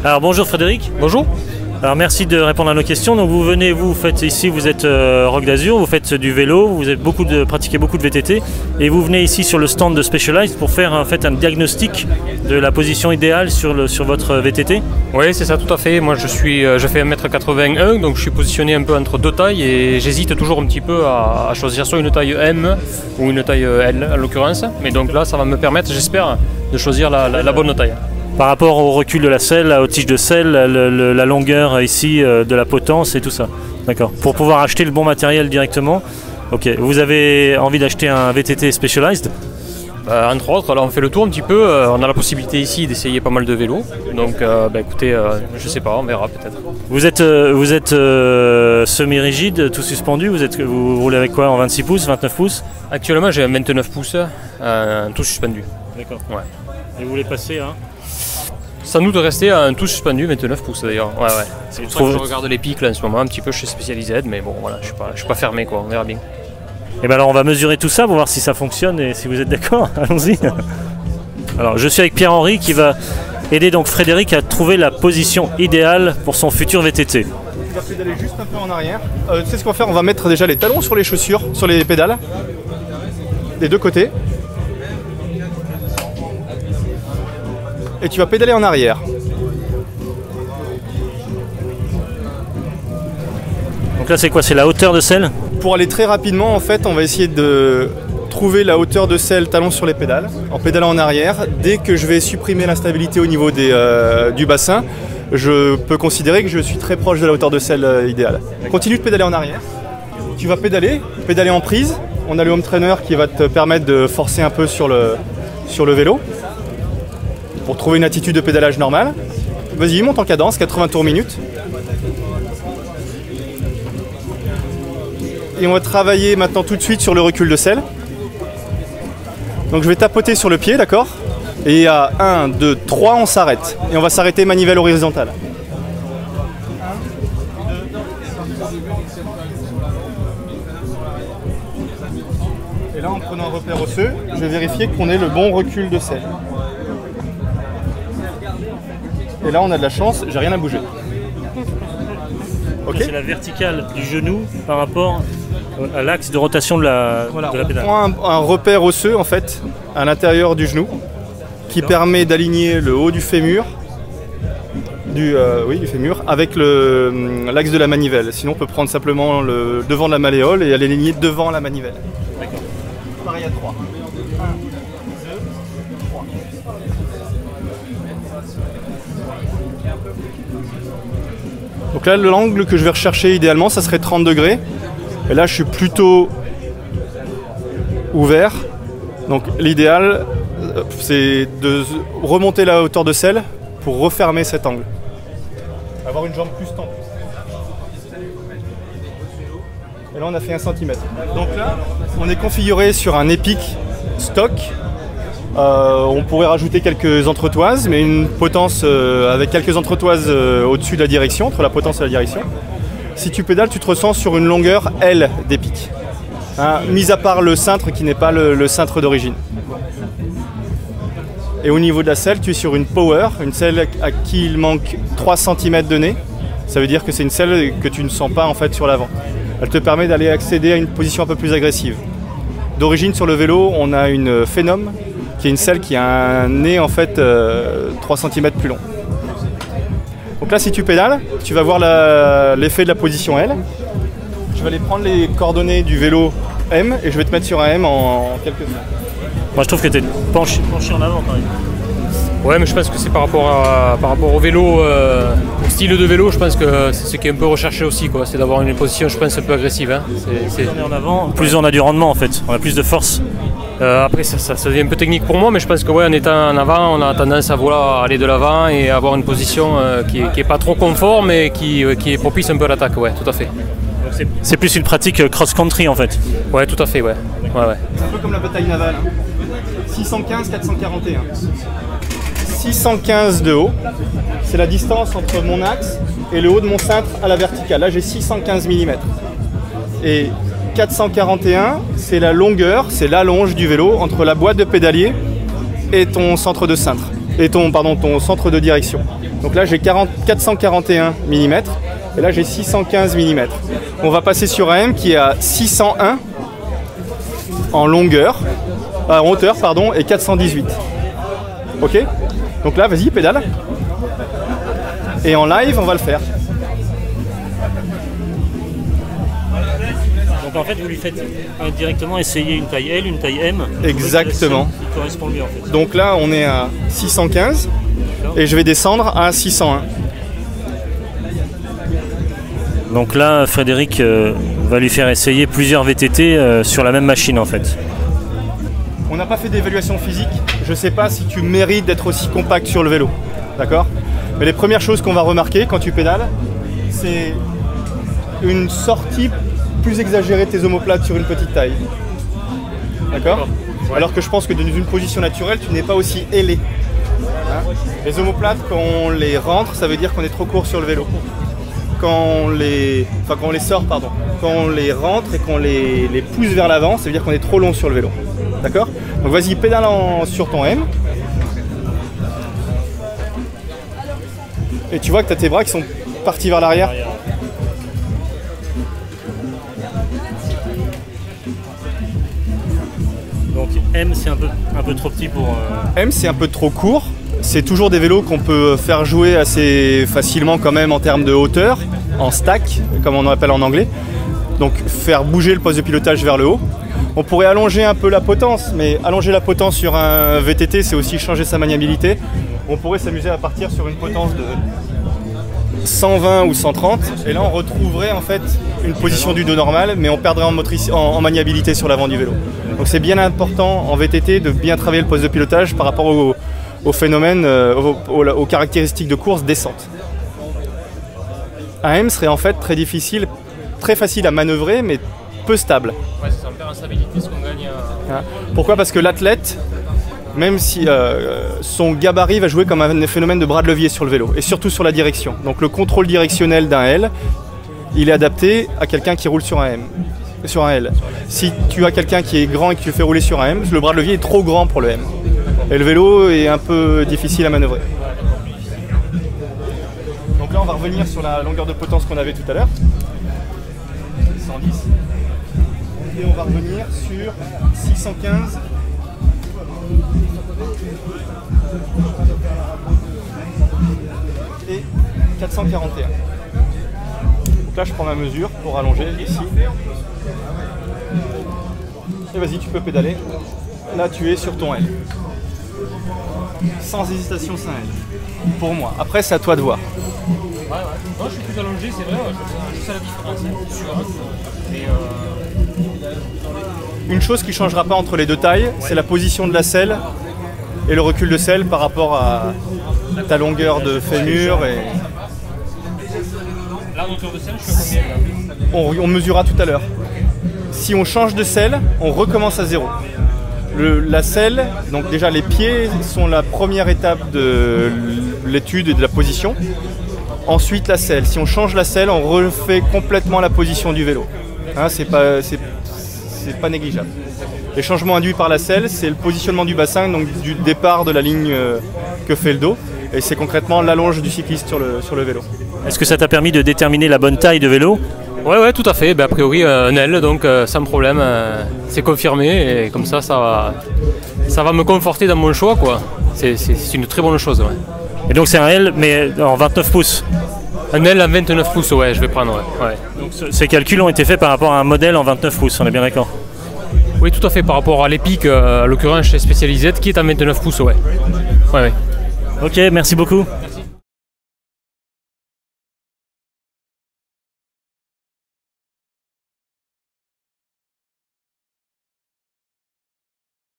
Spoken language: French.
Alors bonjour Frédéric. Bonjour. Alors merci de répondre à nos questions. Donc vous venez, vous faites ici, vous êtes Rock d'Azur, vous faites du vélo, vous êtes pratiquez beaucoup de VTT et vous venez ici sur le stand de Specialized pour faire en fait un diagnostic de la position idéale sur votre VTT. Oui, c'est ça, tout à fait. Moi je fais 1m81, donc je suis positionné un peu entre deux tailles et j'hésite toujours un petit peu à choisir soit une taille M ou une taille L en l'occurrence. Mais donc là ça va me permettre, j'espère, de choisir la bonne taille. Par rapport au recul de la selle, aux tiges de selle, la longueur ici de la potence et tout ça. D'accord. Pour pouvoir acheter le bon matériel directement. Ok. Vous avez envie d'acheter un VTT Specialized? Entre autres, là on fait le tour un petit peu. On a la possibilité ici d'essayer pas mal de vélos. Donc écoutez, je sais pas, on verra peut-être. Vous êtes semi-rigide, tout suspendu. Vous roulez avec quoi, en 26 pouces, 29 pouces? Actuellement j'ai un 29 pouces, tout suspendu. D'accord. Ouais. Et vous voulez passer hein? Sans doute rester à un tout suspendu 29 pouces d'ailleurs. Ouais. C'est pour ça que je regarde les pics là en ce moment, un petit peu chez Specialized, mais bon voilà, je suis pas fermé quoi, on verra bien. Et bien alors on va mesurer tout ça pour voir si ça fonctionne et si vous êtes d'accord. Allons-y. Alors je suis avec Pierre-Henri qui va aider donc Frédéric à trouver la position idéale pour son futur VTT. Tu vas pédaler juste un peu en arrière. Tu sais ce qu'on va faire? On va mettre déjà les talons sur les chaussures, sur les pédales, des deux côtés. Et tu vas pédaler en arrière. Donc là c'est quoi? C'est la hauteur de selle? Pour aller très rapidement, en fait, on va essayer de trouver la hauteur de selle talon sur les pédales, en pédalant en arrière. Dès que je vais supprimer l'instabilité au niveau du bassin, je peux considérer que je suis très proche de la hauteur de selle idéale. Continue de pédaler en arrière. Tu vas pédaler en prise. On a le home trainer qui va te permettre de forcer un peu sur le vélo, pour trouver une attitude de pédalage normale. Vas-y, monte en cadence, 80 tours minute. Et on va travailler maintenant tout de suite sur le recul de selle. Donc je vais tapoter sur le pied, d'accord? Et à 1, 2, 3, on s'arrête. Et on va s'arrêter manivelle horizontale. Et là, en prenant un repère osseux, je vais vérifier qu'on ait le bon recul de selle. Et là, on a de la chance, j'ai rien à bouger. Okay. C'est la verticale du genou par rapport à l'axe de rotation de la pédale. On prend un repère osseux en fait à l'intérieur du genou qui permet d'aligner le haut du fémur, du fémur avec l'axe de la manivelle. Sinon, on peut prendre simplement le devant de la malléole et aller aligner devant la manivelle. D'accord. Pareil à 3. 1, 2, 3. Donc là, l'angle que je vais rechercher idéalement, ça serait 30 degrés. Et là, je suis plutôt ouvert. Donc l'idéal, c'est de remonter la hauteur de selle pour refermer cet angle. Avoir une jambe plus tendue. Et là, on a fait 1 cm. Donc là, on est configuré sur un Epic stock. On pourrait rajouter quelques entretoises, mais une potence avec quelques entretoises au-dessus de la direction, entre la potence et la direction. Si tu pédales, tu te ressens sur une longueur L d'Epic, hein, mis à part le cintre qui n'est pas le cintre d'origine. Et au niveau de la selle, tu es sur une Power, une selle à qui il manque 3 cm de nez. Ça veut dire que c'est une selle que tu ne sens pas en fait sur l'avant. Elle te permet d'aller accéder à une position un peu plus agressive. D'origine sur le vélo, on a une Phenom, qui est une selle qui a un nez en fait 3 cm plus long. Donc là, si tu pédales, tu vas voir l'effet de la position L. Je vais aller prendre les coordonnées du vélo M et je vais te mettre sur un M en quelques secondes. Moi je trouve que tu es penché en avant quand même. Ouais, mais je pense que c'est par rapport au vélo, au style de vélo, je pense que c'est ce qui est un peu recherché aussi, quoi. C'est d'avoir une position, je pense, un peu agressive. Hein. Plus on est en avant, plus on a du rendement en fait, on a plus de force. Après, ça devient un peu technique pour moi, mais je pense que ouais, en étant en avant, on a tendance à vouloir aller de l'avant et avoir une position qui est pas trop confort, mais qui est propice un peu à l'attaque, ouais, tout à fait. C'est plus une pratique cross-country en fait. Ouais, tout à fait, ouais. C'est un peu comme la bataille navale. Hein. 615, 441. 615 de haut, c'est la distance entre mon axe et le haut de mon cintre à la verticale. Là, j'ai 615 mm. Et 441, c'est la longueur, c'est l'allonge du vélo entre la boîte de pédalier et ton centre de cintre. ton centre de direction. Donc là j'ai 441 mm et là j'ai 615 mm. On va passer sur un M qui est à 601 en hauteur pardon, et 418. Ok? Donc là vas-y pédale. Et en live on va le faire. Donc en fait vous lui faites directement essayer une taille L, une taille M. Exactement. Qui correspond mieux en fait. Donc là on est à 615 et je vais descendre à 601. Donc là Frédéric va lui faire essayer plusieurs VTT sur la même machine en fait. On n'a pas fait d'évaluation physique, je ne sais pas si tu mérites d'être aussi compact sur le vélo, d'accord? Mais les premières choses qu'on va remarquer quand tu pédales, c'est une sortie plus exagérée de tes omoplates sur une petite taille. D'accord? Ouais. Alors que je pense que dans une position naturelle, tu n'es pas aussi ailé. Hein? Les omoplates, quand on les rentre, ça veut dire qu'on est trop court sur le vélo. Quand on les rentre et qu'on les pousse vers l'avant, ça veut dire qu'on est trop long sur le vélo. D'accord? Donc vas-y, pédale sur ton M. Et tu vois que tu as tes bras qui sont partis vers l'arrière. Donc M c'est un peu trop petit pour... M c'est un peu trop court. C'est toujours des vélos qu'on peut faire jouer assez facilement quand même en termes de hauteur, en stack, comme on appelle en anglais. Donc faire bouger le poste de pilotage vers le haut. On pourrait allonger un peu la potence, mais allonger la potence sur un VTT, c'est aussi changer sa maniabilité. On pourrait s'amuser à partir sur une potence de 120 ou 130, et là on retrouverait en fait une position du dos normal, mais on perdrait en maniabilité sur l'avant du vélo. Donc c'est bien important en VTT de bien travailler le poste de pilotage par rapport au phénomène, aux caractéristiques de course descente. Un M serait en fait très facile à manœuvrer, mais peu stable. Ouais, c'est ça, on perd en stabilité, ce qu'on gagne. Pourquoi? Parce que l'athlète, même si son gabarit va jouer comme un phénomène de bras de levier sur le vélo, et surtout sur la direction. Donc le contrôle directionnel d'un L, il est adapté à quelqu'un qui roule sur un M. Sur un L. Si tu as quelqu'un qui est grand et que tu le fais rouler sur un M, le bras de levier est trop grand pour le M. Et le vélo est un peu difficile à manœuvrer. Donc là on va revenir sur la longueur de potence qu'on avait tout à l'heure. 110. Et on va revenir sur 615. Et 441. Donc là je prends ma mesure pour allonger ici. Et vas-y, tu peux pédaler. Là tu es sur ton L. Sans hésitation, c'est un L. Pour moi. Après c'est à toi de voir. Ouais. Non, je suis plus allongé, c'est vrai. C'est ça la différence. C'est sûr. Mais une chose qui ne changera pas entre les deux tailles, c'est la position de la selle et le recul de selle par rapport à ta longueur de fémur. Et... là, en hauteur de selle, je suis à combien? On mesurera tout à l'heure. Si on change de selle, on recommence à zéro. La selle, donc déjà les pieds sont la première étape de l'étude et de la position. Ensuite la selle. Si on change la selle, on refait complètement la position du vélo. Hein, c'est pas négligeable. Les changements induits par la selle, c'est le positionnement du bassin, donc du départ de la ligne que fait le dos. Et c'est concrètement l'allonge du cycliste sur le vélo. Est-ce que ça t'a permis de déterminer la bonne taille de vélo? Ouais, tout à fait. Ben, a priori, un L, donc sans problème, c'est confirmé. Et comme ça va me conforter dans mon choix, quoi. C'est une très bonne chose. Ouais. Et donc c'est un L, mais en 29 pouces? Un L en 29 pouces, ouais, je vais prendre. Ouais. Donc ces calculs ont été faits par rapport à un modèle en 29 pouces, on est bien d'accord? Oui, tout à fait, par rapport à l'Epic, à l'occurrence chez Specialized, qui est en 29 pouces, ouais. Ok, merci beaucoup.